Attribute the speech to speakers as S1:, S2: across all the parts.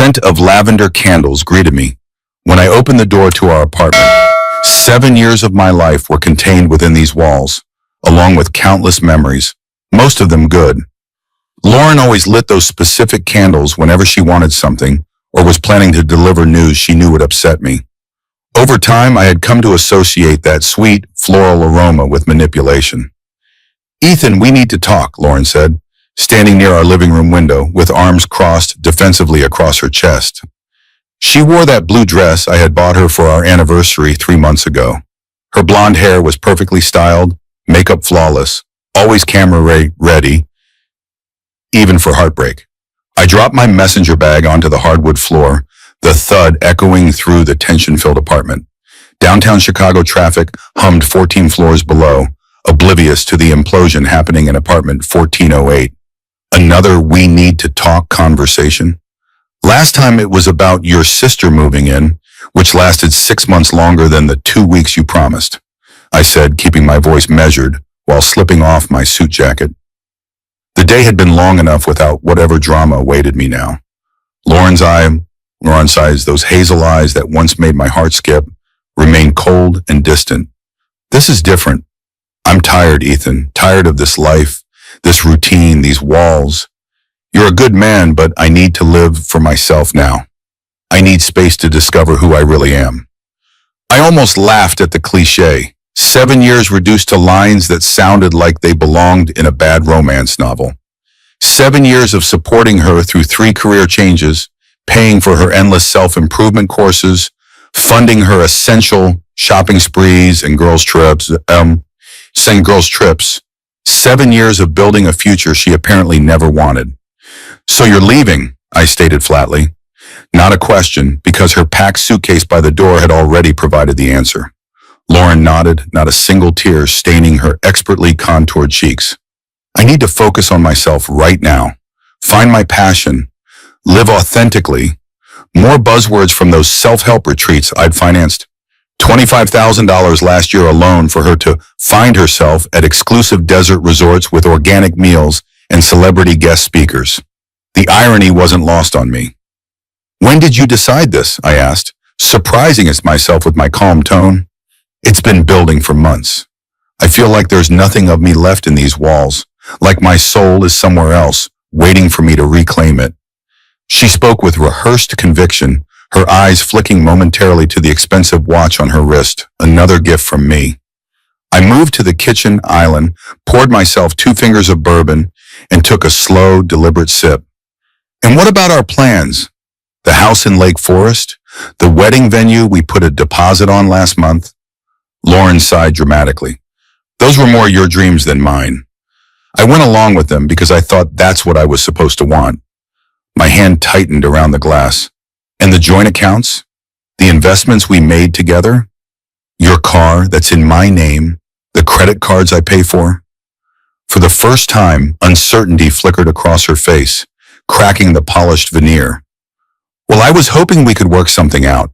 S1: scent of lavender candles greeted me when I opened the door to our apartment. 7 years of my life were contained within these walls, along with countless memories, most of them good. Lauren always lit those specific candles whenever she wanted something or was planning to deliver news she knew would upset me. Over time, I had come to associate that sweet, floral aroma with manipulation. "Ethan, we need to talk," Lauren said, standing near our living room window with arms crossed defensively across her chest. She wore that blue dress I had bought her for our anniversary 3 months ago. Her blonde hair was perfectly styled, makeup flawless, always camera ready, even for heartbreak. I dropped my messenger bag onto the hardwood floor, the thud echoing through the tension-filled apartment. Downtown Chicago traffic hummed 14 floors below, oblivious to the implosion happening in apartment 1408. Another "we need to talk" conversation. Last time it was about your sister moving in, which lasted 6 months longer than the 2 weeks you promised, I said, keeping my voice measured while slipping off my suit jacket. The day had been long enough without whatever drama awaited me now. Lauren's eyes, those hazel eyes that once made my heart skip, remained cold and distant. "This is different. I'm tired, Ethan, tired of this life, this routine, these walls. You're a good man, but I need to live for myself now. I need space to discover who I really am." I almost laughed at the cliche. 7 years reduced to lines that sounded like they belonged in a bad romance novel. 7 years of supporting her through 3 career changes, paying for her endless self-improvement courses, funding her essential shopping sprees and girls' trips. 7 years of building a future she apparently never wanted. "So you're leaving," I stated flatly. Not a question, because her packed suitcase by the door had already provided the answer. Lauren nodded, not a single tear staining her expertly contoured cheeks. "I need to focus on myself right now, find my passion, live authentically." More buzzwords from those self-help retreats I'd financed. $25,000 last year alone for her to find herself at exclusive desert resorts with organic meals and celebrity guest speakers. The irony wasn't lost on me. "When did you decide this?" I asked, surprising myself with my calm tone. "It's been building for months. I feel like there's nothing of me left in these walls, like my soul is somewhere else, waiting for me to reclaim it." She spoke with rehearsed conviction, her eyes flicking momentarily to the expensive watch on her wrist, another gift from me. I moved to the kitchen island, poured myself 2 fingers of bourbon, and took a slow, deliberate sip. "And what about our plans? The house in Lake Forest? The wedding venue we put a deposit on last month?" Lauren sighed dramatically. "Those were more your dreams than mine. I went along with them because I thought that's what I was supposed to want." My hand tightened around the glass. "And the joint accounts? The investments we made together? Your car that's in my name? The credit cards I pay for?" For the first time, uncertainty flickered across her face, cracking the polished veneer. "Well, I was hoping we could work something out.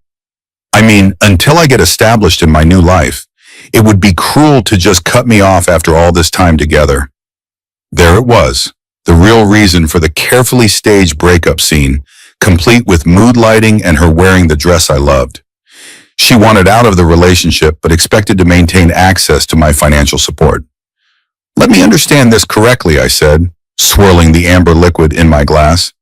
S1: I mean, until I get established in my new life, it would be cruel to just cut me off after all this time together." There it was, the real reason for the carefully staged breakup scene, complete with mood lighting and her wearing the dress I loved. She wanted out of the relationship, but expected to maintain access to my financial support. "Let me understand this correctly," I said, swirling the amber liquid in my glass.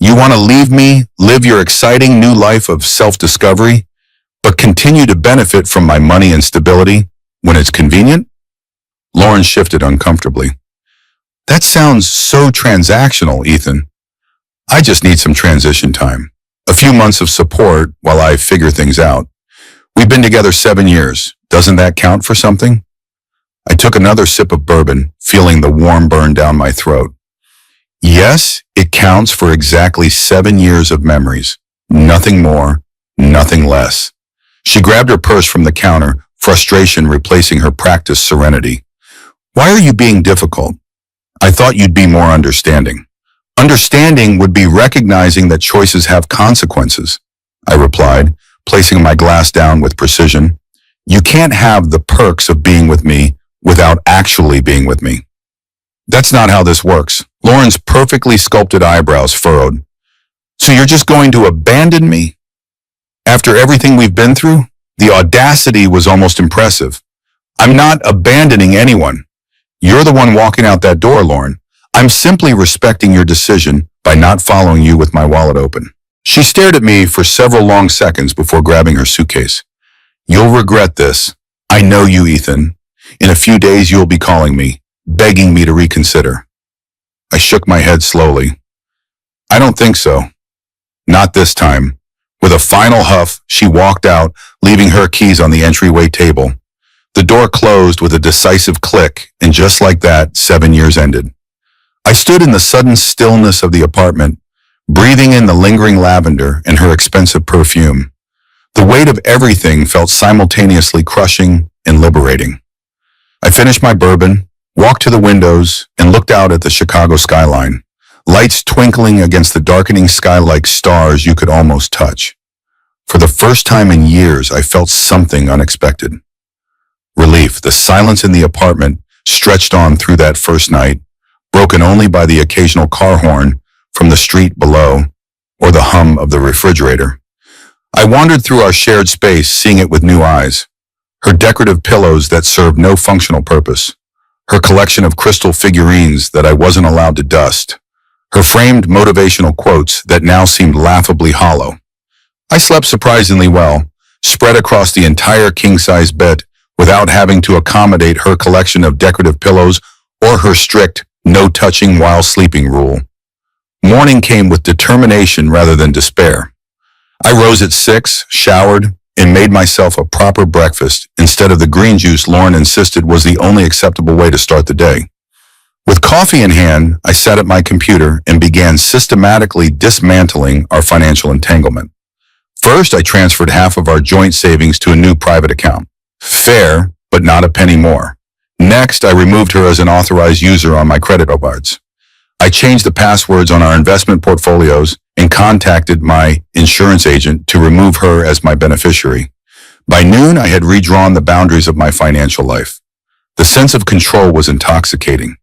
S1: "You want to leave me, live your exciting new life of self-discovery, but continue to benefit from my money and stability when it's convenient?" Lauren shifted uncomfortably. "That sounds so transactional, Ethan. I just need some transition time. A few months of support while I figure things out. We've been together 7 years. Doesn't that count for something?" I took another sip of bourbon, feeling the warm burn down my throat. Yes, it counts for exactly 7 years of memories. Nothing more, nothing less. She grabbed her purse from the counter, frustration replacing her practiced serenity. "Why are you being difficult? I thought you'd be more understanding." "Understanding would be recognizing that choices have consequences," I replied, placing my glass down with precision. "You can't have the perks of being with me without actually being with me." "That's not how this works." Lauren's perfectly sculpted eyebrows furrowed. So you're just going to abandon me? After everything we've been through? The audacity was almost impressive. I'm not abandoning anyone. You're the one walking out that door, Lauren. I'm simply respecting your decision by not following you with my wallet open. She stared at me for several long seconds before grabbing her suitcase. You'll regret this. I know you, Ethan. In a few days, you'll be calling me, begging me to reconsider. I shook my head slowly. I don't think so. Not this time. With a final huff, she walked out, leaving her keys on the entryway table. The door closed with a decisive click, and just like that, 7 years ended. I stood in the sudden stillness of the apartment, breathing in the lingering lavender and her expensive perfume. The weight of everything felt simultaneously crushing and liberating. I finished my bourbon, walked to the windows, and looked out at the Chicago skyline, lights twinkling against the darkening sky like stars you could almost touch. For the first time in years, I felt something unexpected. Relief. The silence in the apartment stretched on through that first night, broken only by the occasional car horn from the street below or the hum of the refrigerator. I wandered through our shared space, seeing it with new eyes. Her decorative pillows that served no functional purpose. Her collection of crystal figurines that I wasn't allowed to dust. Her framed motivational quotes that now seemed laughably hollow. I slept surprisingly well, spread across the entire king-size bed without having to accommodate her collection of decorative pillows or her strict no touching while sleeping rule. Morning came with determination rather than despair. I rose at 6, showered, and made myself a proper breakfast instead of the green juice Lauren insisted was the only acceptable way to start the day. With coffee in hand, I sat at my computer and began systematically dismantling our financial entanglement. First, I transferred half of our joint savings to a new private account. Fair, but not a penny more. Next, I removed her as an authorized user on my credit cards. I changed the passwords on our investment portfolios and contacted my insurance agent to remove her as my beneficiary. By noon, I had redrawn the boundaries of my financial life. The sense of control was intoxicating.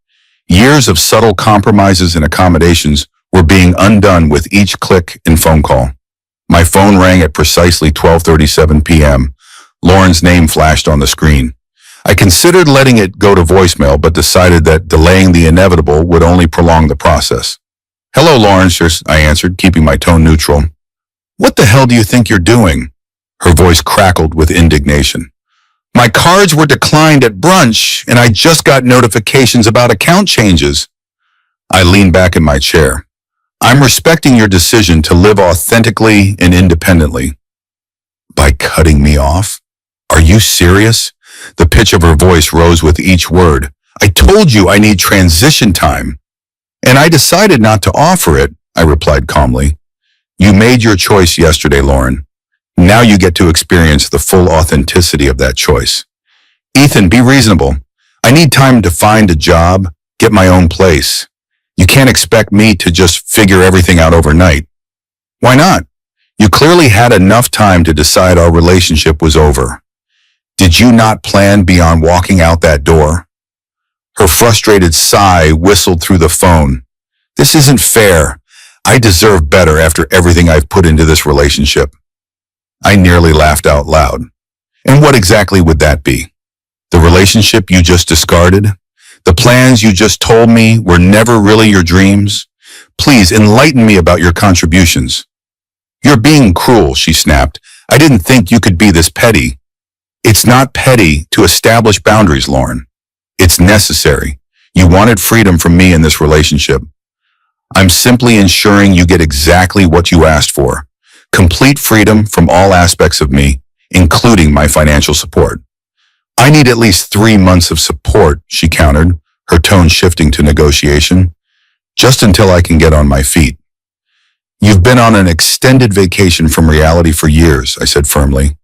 S1: Years of subtle compromises and accommodations were being undone with each click and phone call. My phone rang at precisely 12:37 p.m. Lauren's name flashed on the screen. I considered letting it go to voicemail, but decided that delaying the inevitable would only prolong the process. Hello, Lauren, I answered, keeping my tone neutral. What the hell do you think you're doing? Her voice crackled with indignation. My cards were declined at brunch, and I just got notifications about account changes. I leaned back in my chair. I'm respecting your decision to live authentically and independently. By cutting me off? Are you serious? The pitch of her voice rose with each word. I told you I need transition time. And I decided not to offer it, I replied calmly. You made your choice yesterday, Lauren. Now you get to experience the full authenticity of that choice. Ethan, be reasonable. I need time to find a job, get my own place. You can't expect me to just figure everything out overnight. Why not? You clearly had enough time to decide our relationship was over. Did you not plan beyond walking out that door? Her frustrated sigh whistled through the phone. This isn't fair. I deserve better after everything I've put into this relationship. I nearly laughed out loud. And what exactly would that be? The relationship you just discarded? The plans you just told me were never really your dreams? Please enlighten me about your contributions. You're being cruel, she snapped. I didn't think you could be this petty. It's not petty to establish boundaries, Lauren. It's necessary. You wanted freedom from me in this relationship. I'm simply ensuring you get exactly what you asked for. Complete freedom from all aspects of me, including my financial support. I need at least 3 months of support, she countered, her tone shifting to negotiation. Just until I can get on my feet. You've been on an extended vacation from reality for years, I said firmly.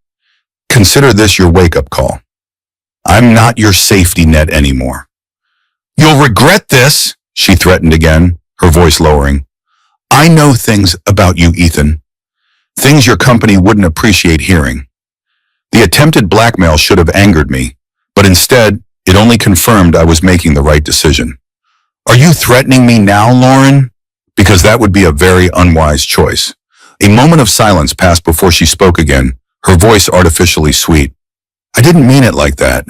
S1: Consider this your wake-up call. I'm not your safety net anymore. You'll regret this, she threatened again, her voice lowering. I know things about you, Ethan. Things your company wouldn't appreciate hearing. The attempted blackmail should have angered me, but instead, it only confirmed I was making the right decision. Are you threatening me now, Lauren? because that would be a very unwise choice. A moment of silence passed before she spoke again, her voice artificially sweet. I didn't mean it like that.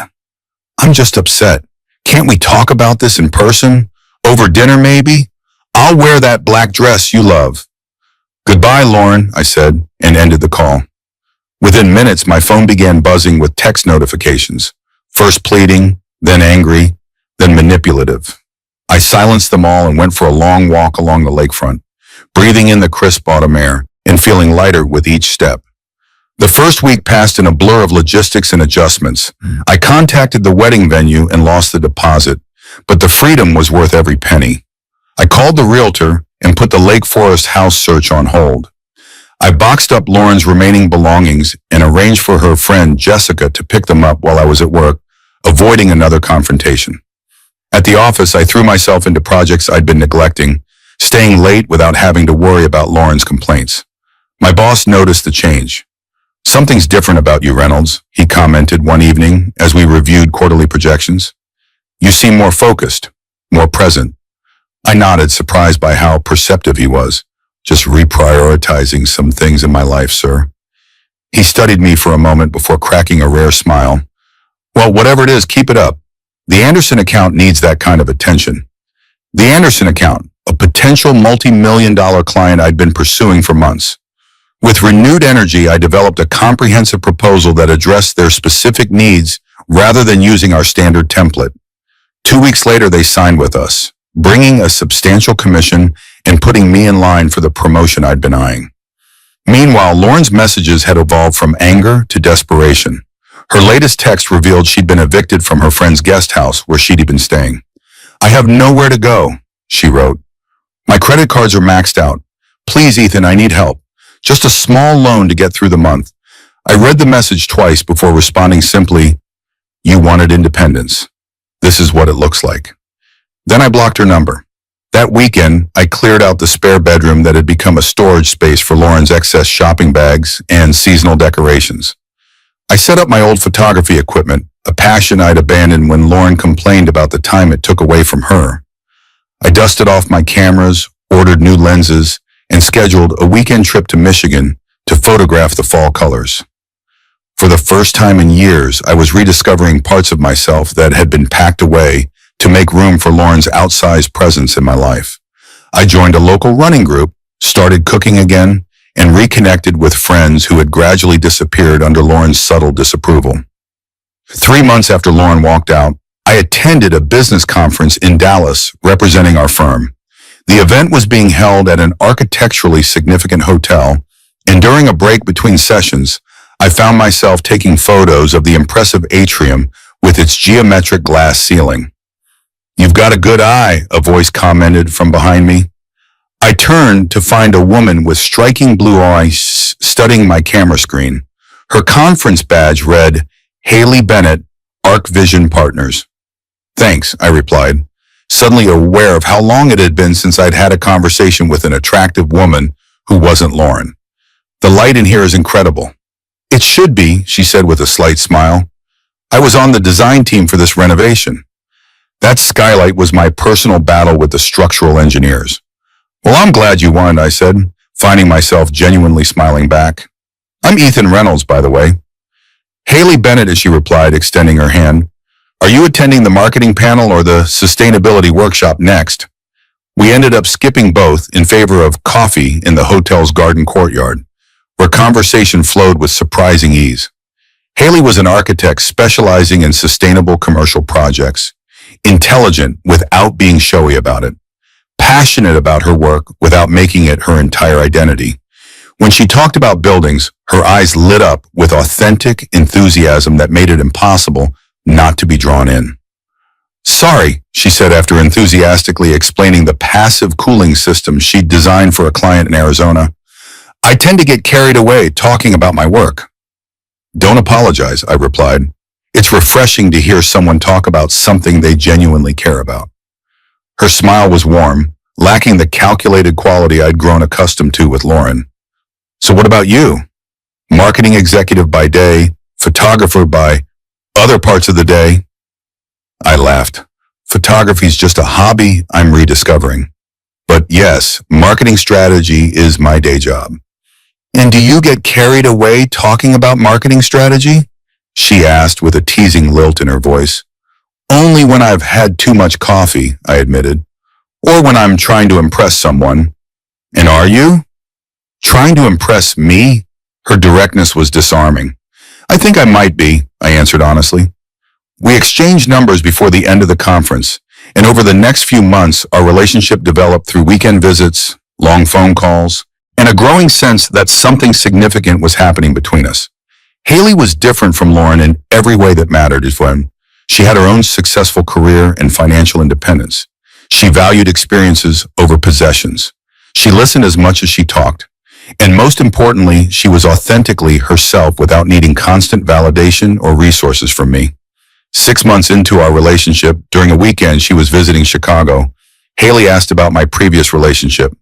S1: I'm just upset. Can't we talk about this in person? Over dinner, maybe? I'll wear that black dress you love. Goodbye, Lauren, I said, and ended the call. Within minutes, my phone began buzzing with text notifications, first pleading, then angry, then manipulative. I silenced them all and went for a long walk along the lakefront, breathing in the crisp autumn air and feeling lighter with each step. The first week passed in a blur of logistics and adjustments. I contacted the wedding venue and lost the deposit, but the freedom was worth every penny. I called the realtor and put the Lake Forest house search on hold. I boxed up Lauren's remaining belongings and arranged for her friend Jessica to pick them up while I was at work, avoiding another confrontation. At the office, I threw myself into projects I'd been neglecting, staying late without having to worry about Lauren's complaints. My boss noticed the change. Something's different about you, Reynolds, he commented one evening as we reviewed quarterly projections. You seem more focused, more present. I nodded, surprised by how perceptive he was. Just reprioritizing some things in my life, sir. He studied me for a moment before cracking a rare smile. Well, whatever it is, keep it up. The Anderson account needs that kind of attention. The Anderson account, a potential multi-million-dollar client I'd been pursuing for months. With renewed energy, I developed a comprehensive proposal that addressed their specific needs rather than using our standard template. 2 weeks later, they signed with us, bringing a substantial commission and putting me in line for the promotion I'd been eyeing. Meanwhile, Lauren's messages had evolved from anger to desperation. Her latest text revealed she'd been evicted from her friend's guest house where she'd been staying. I have nowhere to go, she wrote. My credit cards are maxed out. Please, Ethan, I need help. Just a small loan to get through the month. I read the message twice before responding simply, you wanted independence. This is what it looks like. Then I blocked her number. That weekend, I cleared out the spare bedroom that had become a storage space for Lauren's excess shopping bags and seasonal decorations. I set up my old photography equipment, a passion I'd abandoned when Lauren complained about the time it took away from her. I dusted off my cameras, ordered new lenses, and scheduled a weekend trip to Michigan to photograph the fall colors. For the first time in years, I was rediscovering parts of myself that had been packed away to make room for Lauren's outsized presence in my life. I joined a local running group, started cooking again, and reconnected with friends who had gradually disappeared under Lauren's subtle disapproval. 3 months after Lauren walked out, I attended a business conference in Dallas representing our firm. The event was being held at an architecturally significant hotel, and during a break between sessions, I found myself taking photos of the impressive atrium with its geometric glass ceiling. You've got a good eye, a voice commented from behind me. I turned to find a woman with striking blue eyes studying my camera screen. Her conference badge read, Haley Bennett, Arc Vision Partners. Thanks, I replied, suddenly aware of how long it had been since I'd had a conversation with an attractive woman who wasn't Lauren. The light in here is incredible. It should be, she said with a slight smile. I was on the design team for this renovation. That skylight was my personal battle with the structural engineers. Well, I'm glad you won, I said, finding myself genuinely smiling back. I'm Ethan Reynolds, by the way. Haley Bennett, as she replied, extending her hand. Are you attending the marketing panel or the sustainability workshop next? We ended up skipping both in favor of coffee in the hotel's garden courtyard, where conversation flowed with surprising ease. Haley was an architect specializing in sustainable commercial projects, intelligent without being showy about it, passionate about her work without making it her entire identity. When she talked about buildings, her eyes lit up with authentic enthusiasm that made it impossible not to be drawn in. Sorry, she said after enthusiastically explaining the passive cooling system she'd designed for a client in Arizona. I tend to get carried away talking about my work. Don't apologize, I replied. It's refreshing to hear someone talk about something they genuinely care about. Her smile was warm, lacking the calculated quality I'd grown accustomed to with Lauren. So what about you? Marketing executive by day, photographer by other parts of the day? I laughed. Photography's just a hobby I'm rediscovering. But yes, marketing strategy is my day job. And do you get carried away talking about marketing strategy? She asked with a teasing lilt in her voice. Only when I've had too much coffee, I admitted. Or when I'm trying to impress someone. And are you? Trying to impress me? Her directness was disarming. I think I might be, I answered honestly. We exchanged numbers before the end of the conference, and over the next few months, our relationship developed through weekend visits, long phone calls, and a growing sense that something significant was happening between us. Haley was different from Lauren in every way that mattered. She had her own successful career and financial independence. She valued experiences over possessions. She listened as much as she talked. And most importantly, she was authentically herself without needing constant validation or resources from me. 6 months into our relationship, during a weekend she was visiting Chicago, Haley asked about my previous relationship.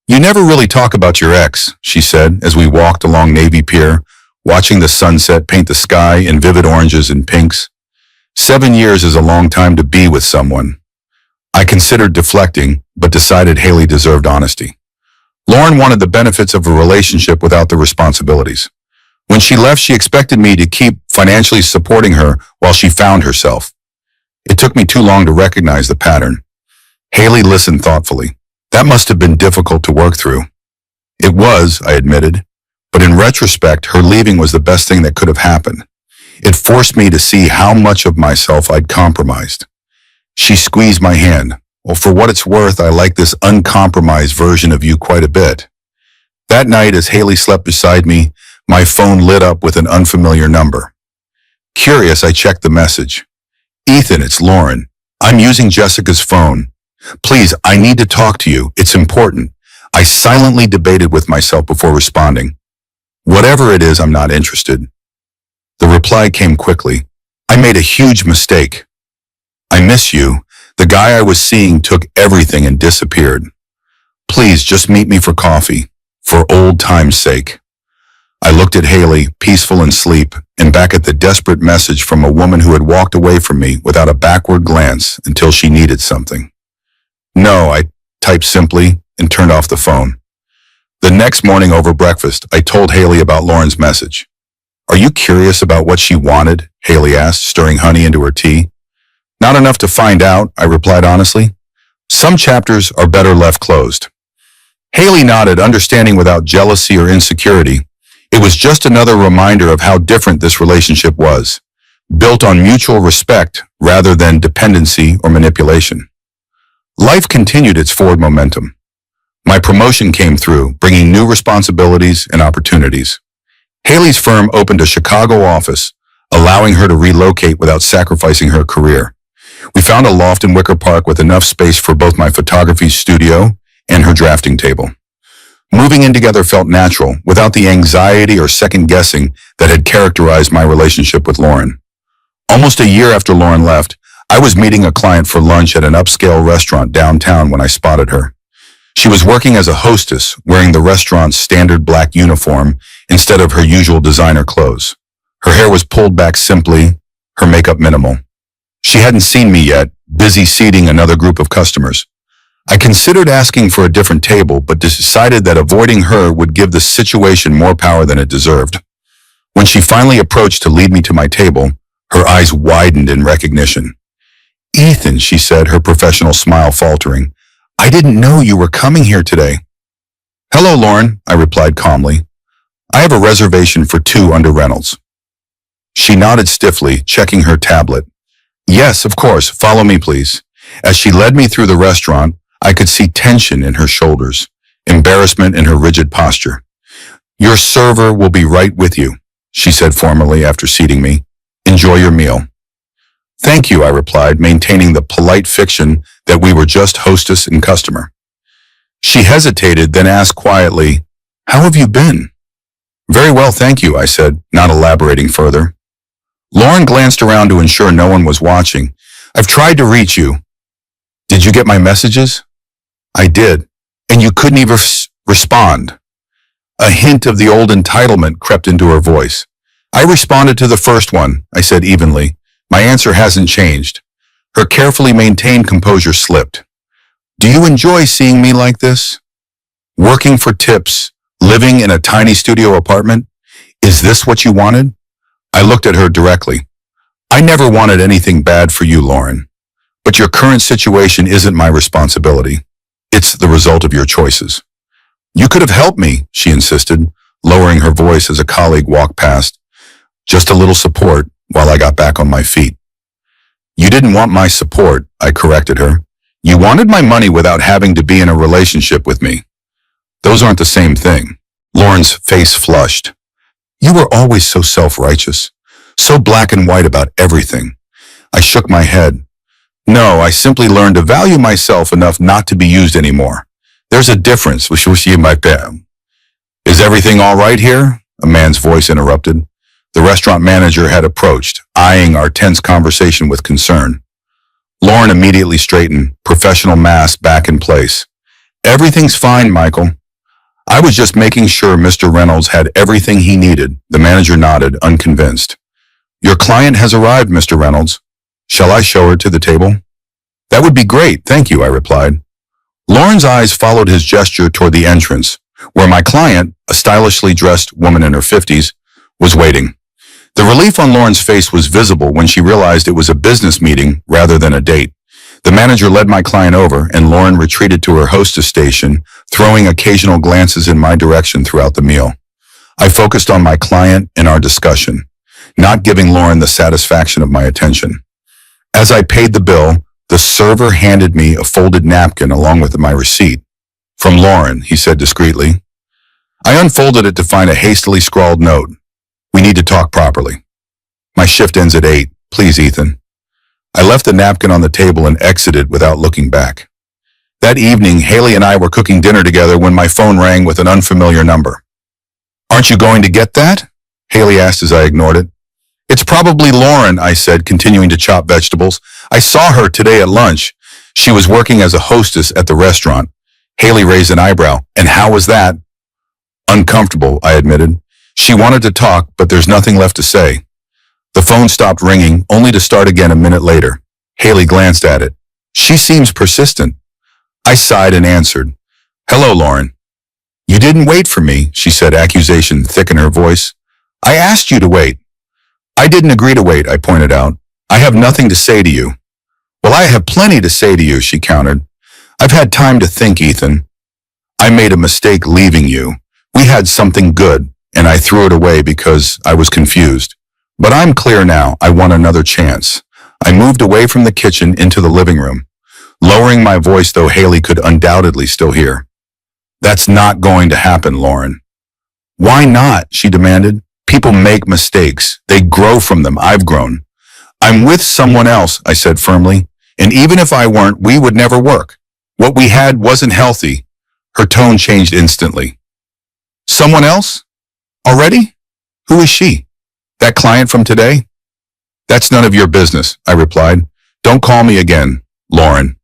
S1: You never really talk about your ex, she said as we walked along Navy Pier, watching the sunset paint the sky in vivid oranges and pinks. 7 years is a long time to be with someone. I considered deflecting, but decided Haley deserved honesty. Lauren wanted the benefits of a relationship without the responsibilities. When she left, she expected me to keep financially supporting her while she found herself. It took me too long to recognize the pattern. Haley listened thoughtfully. That must have been difficult to work through. It was, I admitted, but in retrospect, her leaving was the best thing that could have happened. It forced me to see how much of myself I'd compromised. She squeezed my hand. Well, for what it's worth, I like this uncompromised version of you quite a bit. That night, as Haley slept beside me, my phone lit up with an unfamiliar number. Curious, I checked the message. Ethan, it's Lauren. I'm using Jessica's phone. Please, I need to talk to you. It's important. I silently debated with myself before responding. Whatever it is, I'm not interested. The reply came quickly. I made a huge mistake. I miss you. The guy I was seeing took everything and disappeared. Please just meet me for coffee, for old time's sake. I looked at Haley, peaceful in sleep, and back at the desperate message from a woman who had walked away from me without a backward glance until she needed something. No, I typed simply and turned off the phone. The next morning over breakfast, I told Haley about Lauren's message. Are you curious about what she wanted? Haley asked, stirring honey into her tea. Not enough to find out, I replied honestly. Some chapters are better left closed. Haley nodded, understanding without jealousy or insecurity. It was just another reminder of how different this relationship was, built on mutual respect rather than dependency or manipulation. Life continued its forward momentum. My promotion came through, bringing new responsibilities and opportunities. Haley's firm opened a Chicago office, allowing her to relocate without sacrificing her career. We found a loft in Wicker Park with enough space for both my photography studio and her drafting table. Moving in together felt natural, without the anxiety or second guessing that had characterized my relationship with Lauren. Almost a year after Lauren left, I was meeting a client for lunch at an upscale restaurant downtown when I spotted her. She was working as a hostess, wearing the restaurant's standard black uniform instead of her usual designer clothes. Her hair was pulled back simply, her makeup minimal. She hadn't seen me yet, busy seating another group of customers. I considered asking for a different table, but decided that avoiding her would give the situation more power than it deserved. When she finally approached to lead me to my table, her eyes widened in recognition. Ethan, she said, her professional smile faltering. I didn't know you were coming here today. Hello, Lauren, I replied calmly. I have a reservation for 2 under Reynolds. She nodded stiffly, checking her tablet. Yes, of course. Follow me, please. As she led me through the restaurant, I could see tension in her shoulders, embarrassment in her rigid posture. Your server will be right with you, she said formally after seating me. Enjoy your meal. Thank you, I replied, maintaining the polite fiction that we were just hostess and customer. She hesitated, then asked quietly, How have you been? Very well, thank you, I said, not elaborating further. Lauren glanced around to ensure no one was watching. I've tried to reach you. Did you get my messages? I did, and you couldn't even respond. A hint of the old entitlement crept into her voice. I responded to the first one, I said evenly. My answer hasn't changed. Her carefully maintained composure slipped. Do you enjoy seeing me like this? Working for tips, living in a tiny studio apartment? Is this what you wanted? I looked at her directly. I never wanted anything bad for you, Lauren. But your current situation isn't my responsibility. It's the result of your choices. You could have helped me, she insisted, lowering her voice as a colleague walked past. Just a little support while I got back on my feet. You didn't want my support, I corrected her. You wanted my money without having to be in a relationship with me. Those aren't the same thing. Lauren's face flushed. You were always so self-righteous, so black and white about everything. I shook my head. No, I simply learned to value myself enough not to be used anymore. There's a difference. Is everything all right here? A man's voice interrupted. The restaurant manager had approached, eyeing our tense conversation with concern. Lauren immediately straightened, professional mask back in place. Everything's fine, Michael. I was just making sure Mr. Reynolds had everything he needed. The manager nodded, unconvinced. Your client has arrived, Mr. Reynolds. Shall I show her to the table? That would be great, thank you, I replied. Lauren's eyes followed his gesture toward the entrance, where my client, a stylishly dressed woman in her 50s, was waiting. The relief on Lauren's face was visible when she realized it was a business meeting rather than a date. The manager led my client over, and Lauren retreated to her hostess station, throwing occasional glances in my direction throughout the meal. I focused on my client and our discussion, not giving Lauren the satisfaction of my attention. As I paid the bill, the server handed me a folded napkin along with my receipt. From Lauren, he said discreetly. I unfolded it to find a hastily scrawled note. We need to talk properly. My shift ends at 8. Please, Ethan. I left the napkin on the table and exited without looking back. That evening, Haley and I were cooking dinner together when my phone rang with an unfamiliar number. Aren't you going to get that? Haley asked as I ignored it. It's probably Lauren, I said, continuing to chop vegetables. I saw her today at lunch. She was working as a hostess at the restaurant. Haley raised an eyebrow. And how was that? Uncomfortable, I admitted. She wanted to talk, but there's nothing left to say. The phone stopped ringing, only to start again a minute later. Haley glanced at it. She seems persistent. I sighed and answered. Hello, Lauren. You didn't wait for me, she said, accusation thick in her voice. I asked you to wait. I didn't agree to wait, I pointed out. I have nothing to say to you. Well, I have plenty to say to you, she countered. I've had time to think, Ethan. I made a mistake leaving you. We had something good, and I threw it away because I was confused. But I'm clear now. I want another chance. I moved away from the kitchen into the living room, lowering my voice though Haley could undoubtedly still hear. That's not going to happen, Lauren. Why not? She demanded. People make mistakes. They grow from them. I've grown. I'm with someone else, I said firmly, and even if I weren't, we would never work. What we had wasn't healthy. Her tone changed instantly. Someone else? Already? Who is she? That client from today? That's none of your business, I replied. Don't call me again, Lauren.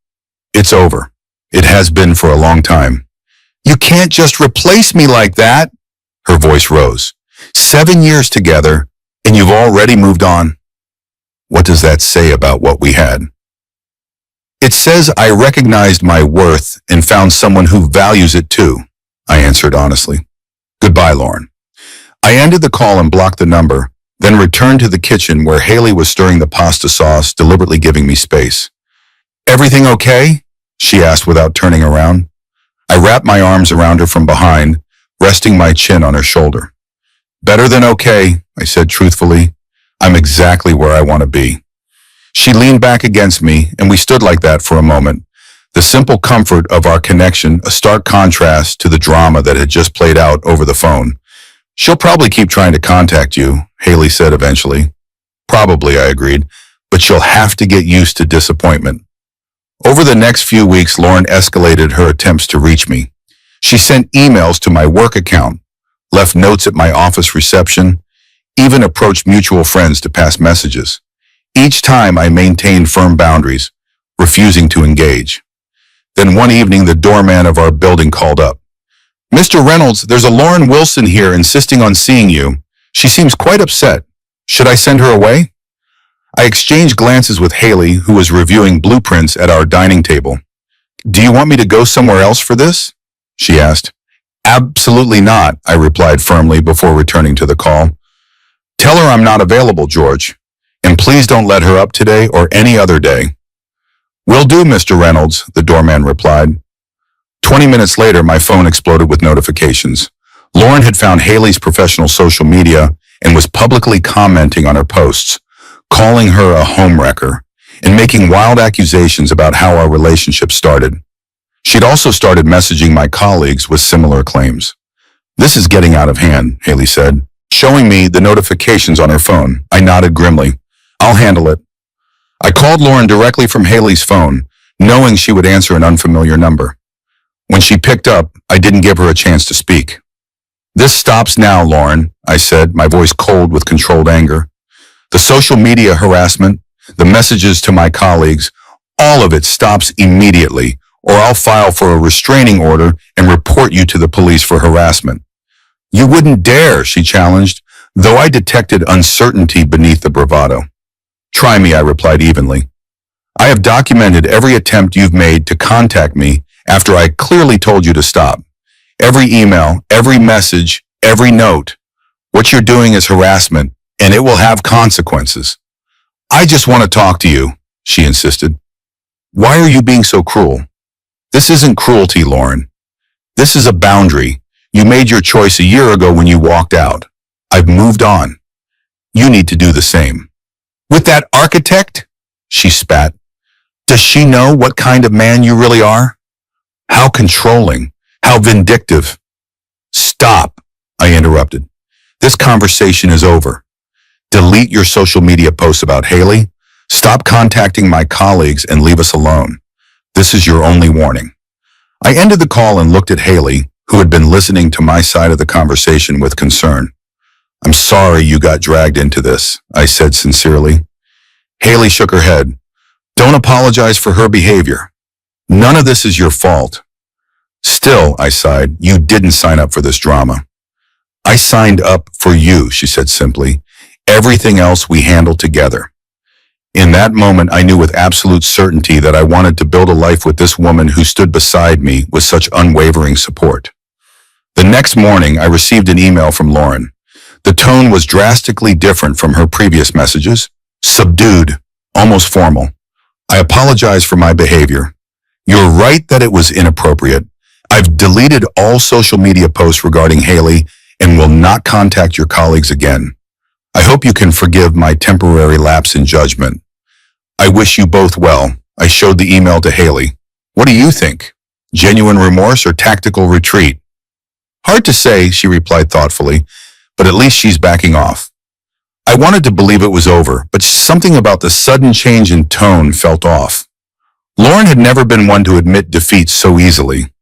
S1: It's over. It has been for a long time. You can't just replace me like that. Her voice rose. 7 years together, and you've already moved on. What does that say about what we had? It says I recognized my worth and found someone who values it too, I answered honestly. Goodbye, Lauren. I ended the call and blocked the number, then returned to the kitchen where Haley was stirring the pasta sauce, deliberately giving me space. Everything okay? She asked without turning around. I wrapped my arms around her from behind, resting my chin on her shoulder. Better than okay, I said truthfully. I'm exactly where I want to be. She leaned back against me, and we stood like that for a moment, the simple comfort of our connection a stark contrast to the drama that had just played out over the phone. She'll probably keep trying to contact you, Haley said eventually. Probably, I agreed, but she'll have to get used to disappointment. Over the next few weeks, Lauren escalated her attempts to reach me. She sent emails to my work account, left notes at my office reception, even approached mutual friends to pass messages. Each time I maintained firm boundaries, refusing to engage. Then one evening, the doorman of our building called up. Mr. Reynolds, there's a Lauren Wilson here insisting on seeing you. She seems quite upset. Should I send her away? I exchanged glances with Haley, who was reviewing blueprints at our dining table. Do you want me to go somewhere else for this? She asked. Absolutely not, I replied firmly before returning to the call. Tell her I'm not available, George, and please don't let her up today or any other day. Will do, Mr. Reynolds, the doorman replied. 20 minutes later, my phone exploded with notifications. Lauren had found Haley's professional social media and was publicly commenting on her posts, calling her a homewrecker, and making wild accusations about how our relationship started. She'd also started messaging my colleagues with similar claims. This is getting out of hand, Haley said, showing me the notifications on her phone. I nodded grimly. I'll handle it. I called Lauren directly from Haley's phone, knowing she would answer an unfamiliar number. When she picked up, I didn't give her a chance to speak. This stops now, Lauren, I said, my voice cold with controlled anger. The social media harassment, the messages to my colleagues, all of it stops immediately, or I'll file for a restraining order and report you to the police for harassment. You wouldn't dare, she challenged, though I detected uncertainty beneath the bravado. Try me, I replied evenly. I have documented every attempt you've made to contact me after I clearly told you to stop. Every email, every message, every note. What you're doing is harassment, and it will have consequences. I just want to talk to you, she insisted. Why are you being so cruel? This isn't cruelty, Lauren. This is a boundary. You made your choice a year ago when you walked out. I've moved on. You need to do the same. With that architect? She spat. Does she know what kind of man you really are? How controlling, how vindictive. Stop, I interrupted. This conversation is over. Delete your social media posts about Haley. Stop contacting my colleagues and leave us alone. This is your only warning. I ended the call and looked at Haley, who had been listening to my side of the conversation with concern. I'm sorry you got dragged into this, I said sincerely. Haley shook her head. Don't apologize for her behavior. None of this is your fault. Still, I sighed, you didn't sign up for this drama. I signed up for you, she said simply. Everything else we handled together. In that moment, I knew with absolute certainty that I wanted to build a life with this woman who stood beside me with such unwavering support. The next morning, I received an email from Lauren. The tone was drastically different from her previous messages. Subdued, almost formal. I apologize for my behavior. You're right that it was inappropriate. I've deleted all social media posts regarding Haley and will not contact your colleagues again. I hope you can forgive my temporary lapse in judgment. I wish you both well. I showed the email to Haley. What do you think? Genuine remorse or tactical retreat? Hard to say, she replied thoughtfully, but at least she's backing off. I wanted to believe it was over, but something about the sudden change in tone felt off. Lauren had never been one to admit defeat so easily.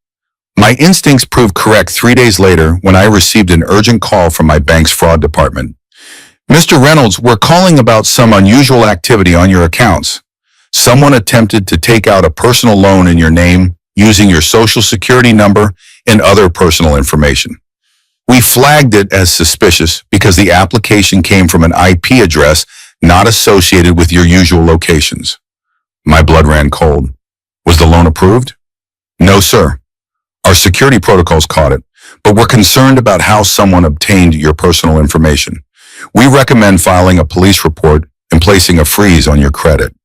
S1: My instincts proved correct 3 days later when I received an urgent call from my bank's fraud department. Mr. Reynolds, we're calling about some unusual activity on your accounts. Someone attempted to take out a personal loan in your name using your social security number and other personal information. We flagged it as suspicious because the application came from an IP address not associated with your usual locations. My blood ran cold. Was the loan approved? No, sir. Our security protocols caught it, but we're concerned about how someone obtained your personal information. We recommend filing a police report and placing a freeze on your credit.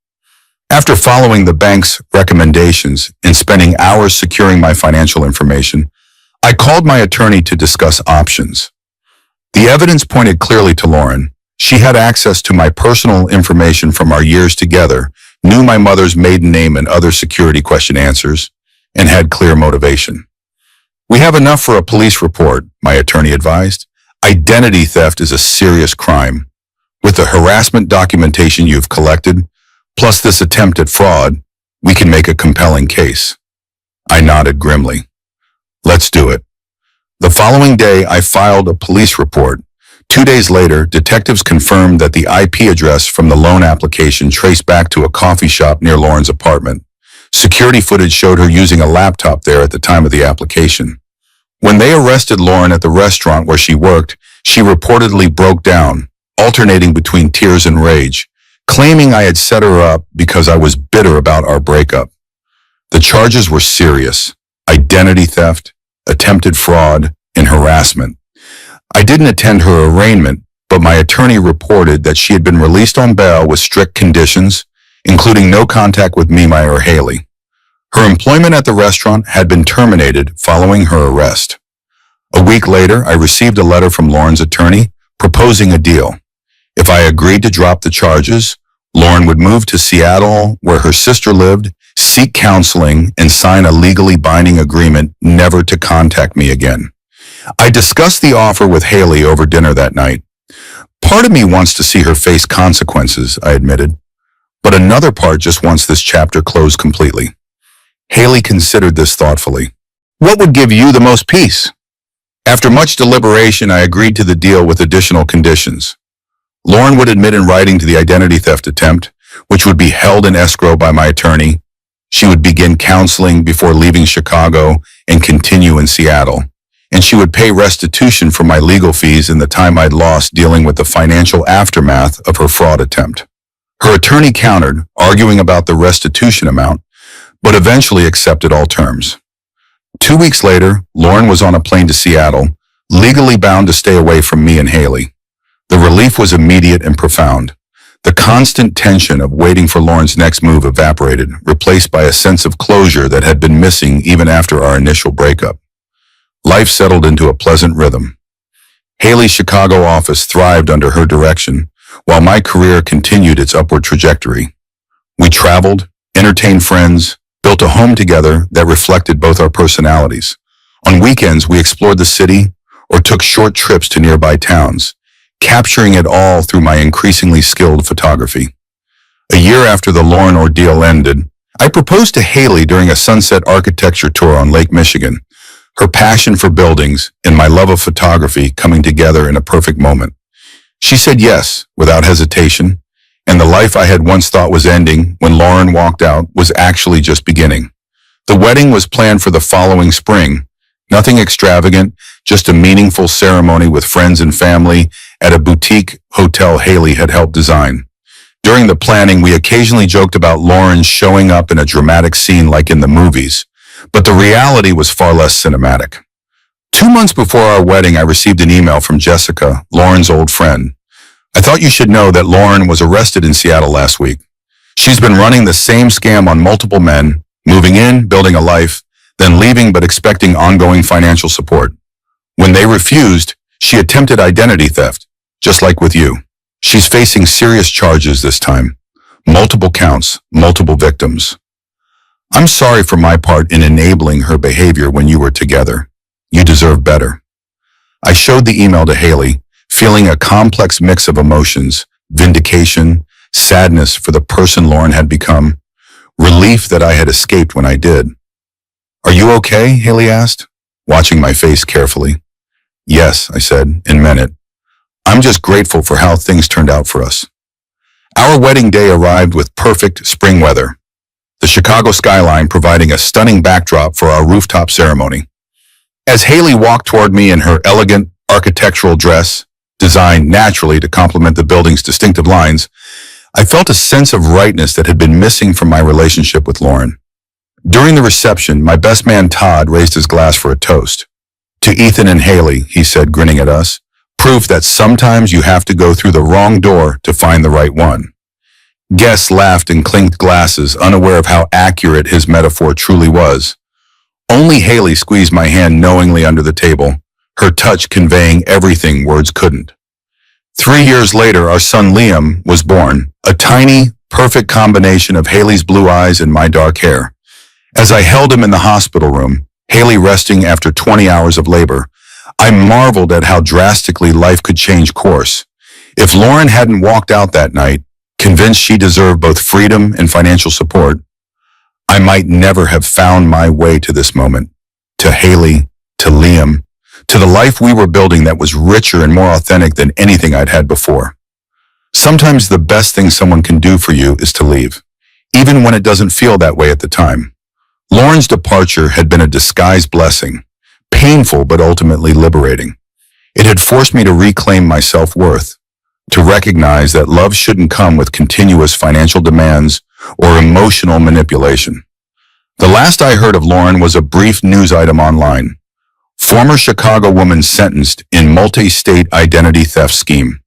S1: After following the bank's recommendations and spending hours securing my financial information, I called my attorney to discuss options. The evidence pointed clearly to Lauren. She had access to my personal information from our years together, knew my mother's maiden name and other security question answers, and had clear motivation. We have enough for a police report, my attorney advised. Identity theft is a serious crime. With the harassment documentation you've collected, plus this attempt at fraud, we can make a compelling case. I nodded grimly. Let's do it. The following day, I filed a police report. 2 days later, detectives confirmed that the IP address from the loan application traced back to a coffee shop near Lauren's apartment. Security footage showed her using a laptop there at the time of the application. When they arrested Lauren at the restaurant where she worked, she reportedly broke down, alternating between tears and rage, claiming I had set her up because I was bitter about our breakup. The charges were serious: identity theft, attempted fraud, and harassment. I didn't attend her arraignment, but my attorney reported that she had been released on bail with strict conditions, including no contact with Mima or Haley. Her employment at the restaurant had been terminated following her arrest. A week later, I received a letter from Lauren's attorney proposing a deal. If I agreed to drop the charges, Lauren would move to Seattle, where her sister lived, seek counseling, and sign a legally binding agreement never to contact me again. I discussed the offer with Haley over dinner that night. Part of me wants to see her face consequences, I admitted, but another part just wants this chapter closed completely. Haley considered this thoughtfully. What would give you the most peace? After much deliberation, I agreed to the deal with additional conditions. Lauren would admit in writing to the identity theft attempt, which would be held in escrow by my attorney. She would begin counseling before leaving Chicago and continue in Seattle. And she would pay restitution for my legal fees and the time I'd lost dealing with the financial aftermath of her fraud attempt. Her attorney countered, arguing about the restitution amount, but eventually accepted all terms. 2 weeks later, Lauren was on a plane to Seattle, legally bound to stay away from me and Haley. The relief was immediate and profound. The constant tension of waiting for Lauren's next move evaporated, replaced by a sense of closure that had been missing even after our initial breakup. Life settled into a pleasant rhythm. Haley's Chicago office thrived under her direction, while my career continued its upward trajectory. We traveled, entertained friends, built a home together that reflected both our personalities. On weekends, we explored the city or took short trips to nearby towns, capturing it all through my increasingly skilled photography. A year after the Lauren ordeal ended, I proposed to Haley during a sunset architecture tour on Lake Michigan, her passion for buildings and my love of photography coming together in a perfect moment. She said yes, without hesitation, and the life I had once thought was ending when Lauren walked out was actually just beginning. The wedding was planned for the following spring. Nothing extravagant, just a meaningful ceremony with friends and family at a boutique hotel Haley had helped design. During the planning, we occasionally joked about Lauren showing up in a dramatic scene like in the movies, but the reality was far less cinematic. 2 months before our wedding, I received an email from Jessica, Lauren's old friend. I thought you should know that Lauren was arrested in Seattle last week. She's been running the same scam on multiple men, moving in, building a life, then leaving but expecting ongoing financial support. When they refused, she attempted identity theft, just like with you. She's facing serious charges this time. Multiple counts, multiple victims. I'm sorry for my part in enabling her behavior when you were together. You deserve better. I showed the email to Haley, feeling a complex mix of emotions: vindication, sadness for the person Lauren had become, relief that I had escaped when I did. Are you okay? Haley asked, watching my face carefully. Yes, I said, and meant it. I'm just grateful for how things turned out for us. Our wedding day arrived with perfect spring weather, the Chicago skyline providing a stunning backdrop for our rooftop ceremony. As Haley walked toward me in her elegant architectural dress, designed naturally to complement the building's distinctive lines, I felt a sense of rightness that had been missing from my relationship with Lauren. During the reception, my best man Todd raised his glass for a toast. To Ethan and Haley, he said, grinning at us, proof that sometimes you have to go through the wrong door to find the right one. Guests laughed and clinked glasses, unaware of how accurate his metaphor truly was. Only Haley squeezed my hand knowingly under the table, her touch conveying everything words couldn't. 3 years later, our son Liam was born, a tiny, perfect combination of Haley's blue eyes and my dark hair. As I held him in the hospital room, Haley resting after 20 hours of labor, I marveled at how drastically life could change course. If Lauren hadn't walked out that night, convinced she deserved both freedom and financial support, I might never have found my way to this moment, to Haley, to Liam, to the life we were building that was richer and more authentic than anything I'd had before. Sometimes the best thing someone can do for you is to leave, even when it doesn't feel that way at the time. Lauren's departure had been a disguised blessing, painful but ultimately liberating. It had forced me to reclaim my self-worth, to recognize that love shouldn't come with continuous financial demands or emotional manipulation. The last I heard of Lauren was a brief news item online. Former Chicago woman sentenced in multi-state identity theft scheme.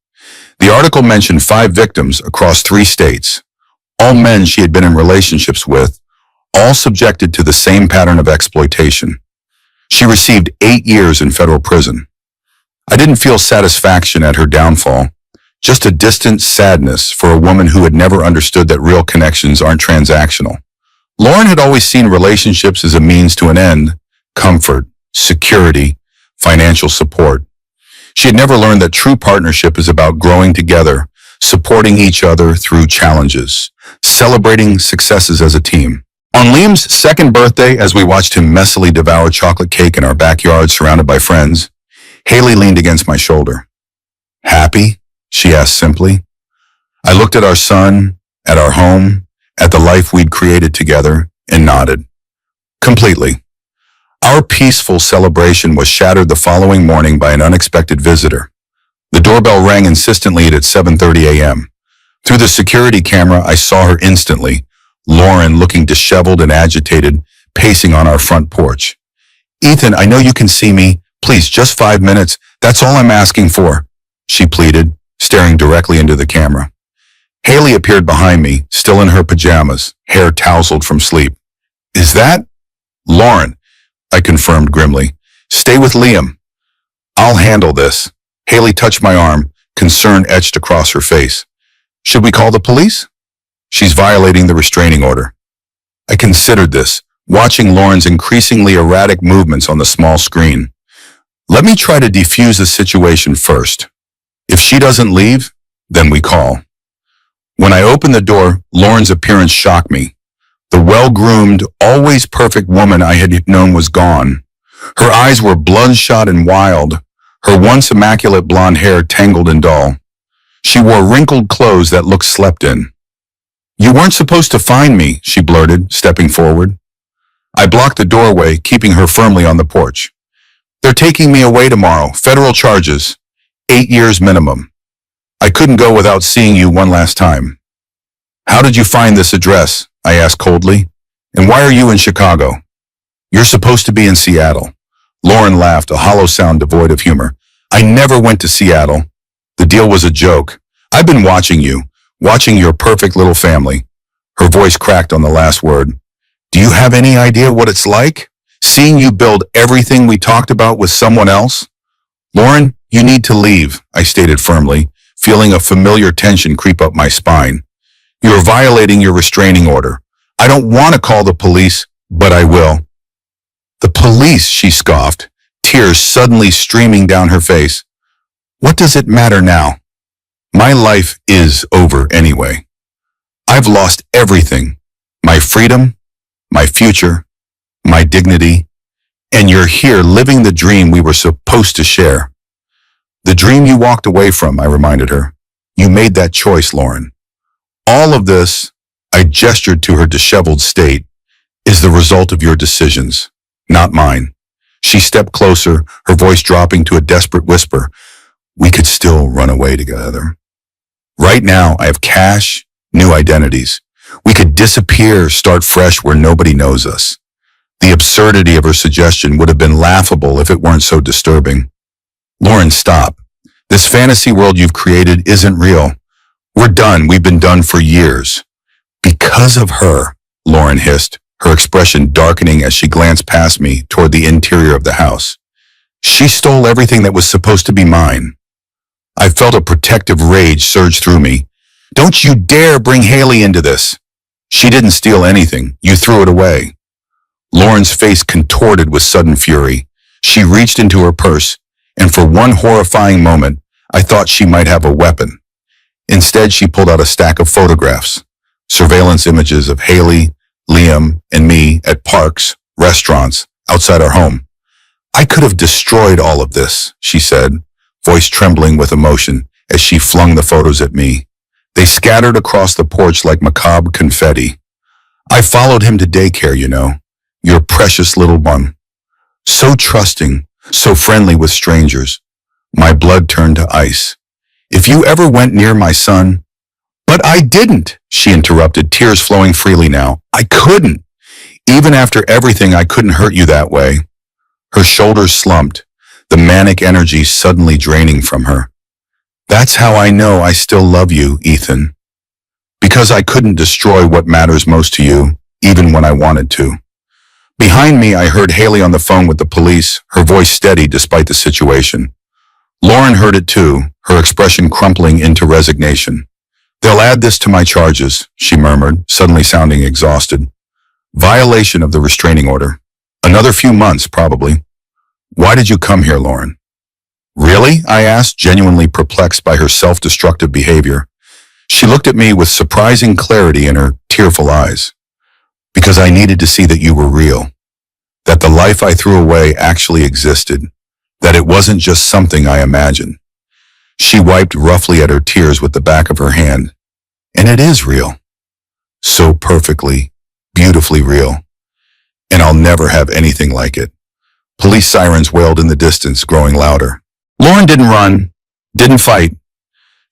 S1: The article mentioned 5 victims across 3 states, all men she had been in relationships with, all subjected to the same pattern of exploitation. She received 8 years in federal prison. I didn't feel satisfaction at her downfall, just a distant sadness for a woman who had never understood that real connections aren't transactional. Lauren had always seen relationships as a means to an end, comfort, security, financial support. She had never learned that true partnership is about growing together, supporting each other through challenges, celebrating successes as a team. On Liam's 2nd birthday, as we watched him messily devour chocolate cake in our backyard surrounded by friends, Haley leaned against my shoulder. "Happy?" she asked simply. I looked at our son, at our home, at the life we'd created together, and nodded. Completely. Our peaceful celebration was shattered the following morning by an unexpected visitor. The doorbell rang insistently at 7:30 a.m. Through the security camera, I saw her instantly, Lauren looking disheveled and agitated, pacing on our front porch. "Ethan, I know you can see me. Please, just 5 minutes. That's all I'm asking for," she pleaded, staring directly into the camera. Haley appeared behind me, still in her pajamas, hair tousled from sleep. "Is that Lauren?" I confirmed grimly. "Stay with Liam. I'll handle this." Haley touched my arm, concern etched across her face. "Should we call the police?" "She's violating the restraining order." I considered this, watching Lauren's increasingly erratic movements on the small screen. Let me try to defuse the situation first. If she doesn't leave, then we call. When I opened the door, Lauren's appearance shocked me. The well-groomed, always perfect woman I had known was gone. Her eyes were bloodshot and wild, her once immaculate blonde hair tangled and dull. She wore wrinkled clothes that looked slept in. "You weren't supposed to find me," she blurted, stepping forward. I blocked the doorway, keeping her firmly on the porch. "They're taking me away tomorrow. Federal charges. 8 years minimum. I couldn't go without seeing you one last time." "How did you find this address?" I asked coldly. "And why are you in Chicago?" "You're supposed to be in Seattle." Lauren laughed, a hollow sound devoid of humor. "I never went to Seattle. The deal was a joke. I've been watching you, watching your perfect little family." Her voice cracked on the last word. "Do you have any idea what it's like? Seeing you build everything we talked about with someone else?" "Lauren, you need to leave," I stated firmly, feeling a familiar tension creep up my spine. "You're violating your restraining order. I don't want to call the police, but I will." "The police," she scoffed, tears suddenly streaming down her face. "What does it matter now? My life is over anyway. I've lost everything. My freedom, my future, my dignity, and you're here living the dream we were supposed to share." "The dream you walked away from," I reminded her. "You made that choice, Lauren. All of this," I gestured to her disheveled state, "is the result of your decisions, not mine." She stepped closer, her voice dropping to a desperate whisper. "We could still run away together. Right now, I have cash, new identities. We could disappear, start fresh where nobody knows us." The absurdity of her suggestion would have been laughable if it weren't so disturbing. "Lauren, stop. This fantasy world you've created isn't real. We're done. We've been done for years." "Because of her," Lauren hissed, her expression darkening as she glanced past me toward the interior of the house. "She stole everything that was supposed to be mine." I felt a protective rage surge through me. "Don't you dare bring Haley into this. She didn't steal anything. You threw it away." Lauren's face contorted with sudden fury. She reached into her purse, and for one horrifying moment, I thought she might have a weapon. Instead, she pulled out a stack of photographs, surveillance images of Haley, Liam, and me at parks, restaurants, outside our home. "I could have destroyed all of this," she said, voice trembling with emotion as she flung the photos at me. They scattered across the porch like macabre confetti. "I followed him to daycare, you know. Your precious little one. So trusting, so friendly with strangers." My blood turned to ice. "If you ever went near my son—" "But I didn't," she interrupted, tears flowing freely now. "I couldn't. Even after everything, I couldn't hurt you that way. Her shoulders slumped, the manic energy suddenly draining from her. That's how I know I still love you, Ethan. Because I couldn't destroy what matters most to you, even when I wanted to. Behind me, I heard Haley on the phone with the police, her voice steady despite the situation. Lauren heard it too, her expression crumpling into resignation. They'll add this to my charges, she murmured, suddenly sounding exhausted. Violation of the restraining order. Another few months, probably. Why did you come here, Lauren? Really? I asked, genuinely perplexed by her self-destructive behavior. She looked at me with surprising clarity in her tearful eyes. Because I needed to see that you were real. That the life I threw away actually existed. That it wasn't just something I imagined. She wiped roughly at her tears with the back of her hand. And it is real. So perfectly, beautifully real. And I'll never have anything like it. Police sirens wailed in the distance, growing louder. Lauren didn't run, didn't fight.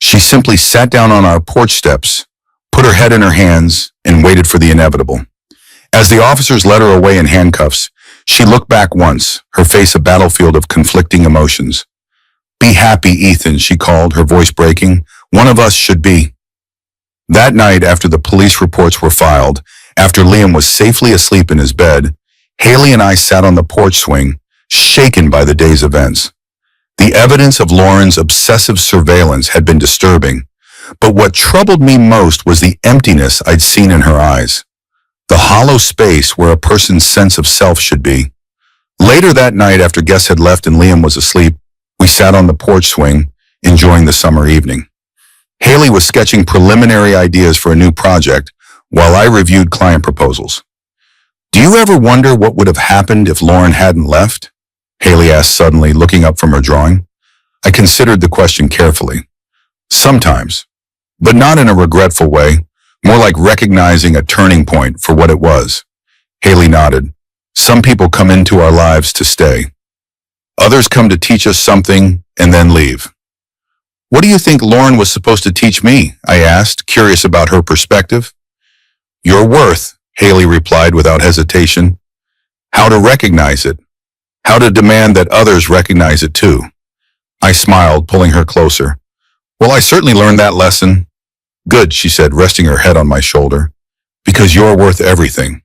S1: She simply sat down on our porch steps, put her head in her hands, and waited for the inevitable. As the officers led her away in handcuffs, she looked back once, her face a battlefield of conflicting emotions. Be happy, Ethan, she called, her voice breaking. One of us should be. That night, after the police reports were filed, after Liam was safely asleep in his bed, Haley and I sat on the porch swing, shaken by the day's events. The evidence of Lauren's obsessive surveillance had been disturbing, but what troubled me most was the emptiness I'd seen in her eyes. The hollow space where a person's sense of self should be. Later that night, after guests had left and Liam was asleep, we sat on the porch swing, enjoying the summer evening. Haley was sketching preliminary ideas for a new project, while I reviewed client proposals. Do you ever wonder what would have happened if Lauren hadn't left? Haley asked suddenly, looking up from her drawing. I considered the question carefully. Sometimes, but not in a regretful way, more like recognizing a turning point for what it was. Haley nodded. Some people come into our lives to stay. Others come to teach us something and then leave. What do you think Lauren was supposed to teach me? I asked, curious about her perspective. Your worth, Haley replied without hesitation. How to recognize it. How to demand that others recognize it too. I smiled, pulling her closer. Well, I certainly learned that lesson. Good, she said, resting her head on my shoulder. Because you're worth everything.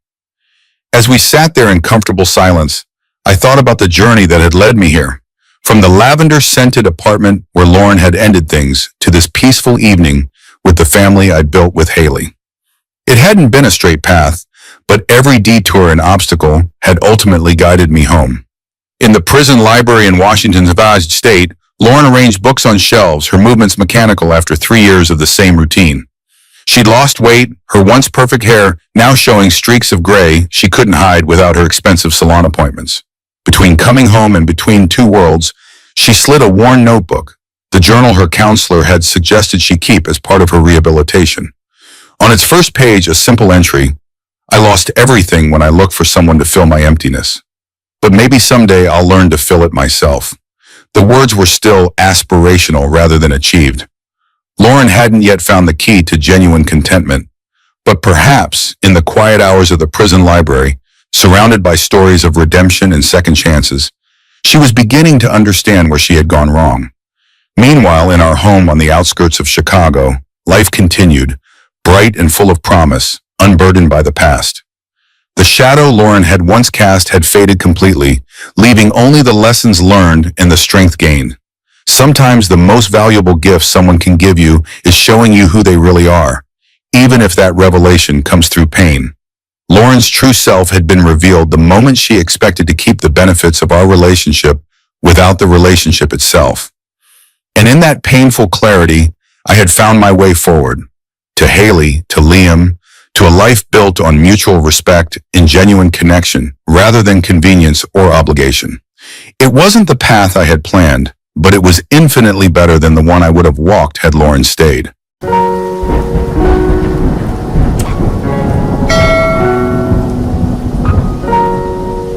S1: As we sat there in comfortable silence, I thought about the journey that had led me here. From the lavender-scented apartment where Lauren had ended things to this peaceful evening with the family I'd built with Haley. It hadn't been a straight path, but every detour and obstacle had ultimately guided me home. In the prison library in Washington's vast state, Lauren arranged books on shelves, her movements mechanical after 3 years of the same routine. She'd lost weight, her once perfect hair now showing streaks of gray she couldn't hide without her expensive salon appointments. Between coming home and between two worlds, she slid a worn notebook, the journal her counselor had suggested she keep as part of her rehabilitation. On its first page, a simple entry, I lost everything when I looked for someone to fill my emptiness. But maybe someday I'll learn to fill it myself. The words were still aspirational rather than achieved. Lauren hadn't yet found the key to genuine contentment, but perhaps in the quiet hours of the prison library, surrounded by stories of redemption and second chances, she was beginning to understand where she had gone wrong. Meanwhile, in our home on the outskirts of Chicago, life continued, bright and full of promise, unburdened by the past. The shadow Lauren had once cast had faded completely, leaving only the lessons learned and the strength gained. Sometimes the most valuable gift someone can give you is showing you who they really are, even if that revelation comes through pain. Lauren's true self had been revealed the moment she expected to keep the benefits of our relationship without the relationship itself. And in that painful clarity, I had found my way forward, to Haley, to Liam, to a life built on mutual respect and genuine connection rather than convenience or obligation. It wasn't the path I had planned, but it was infinitely better than the one I would have walked had Lauren stayed.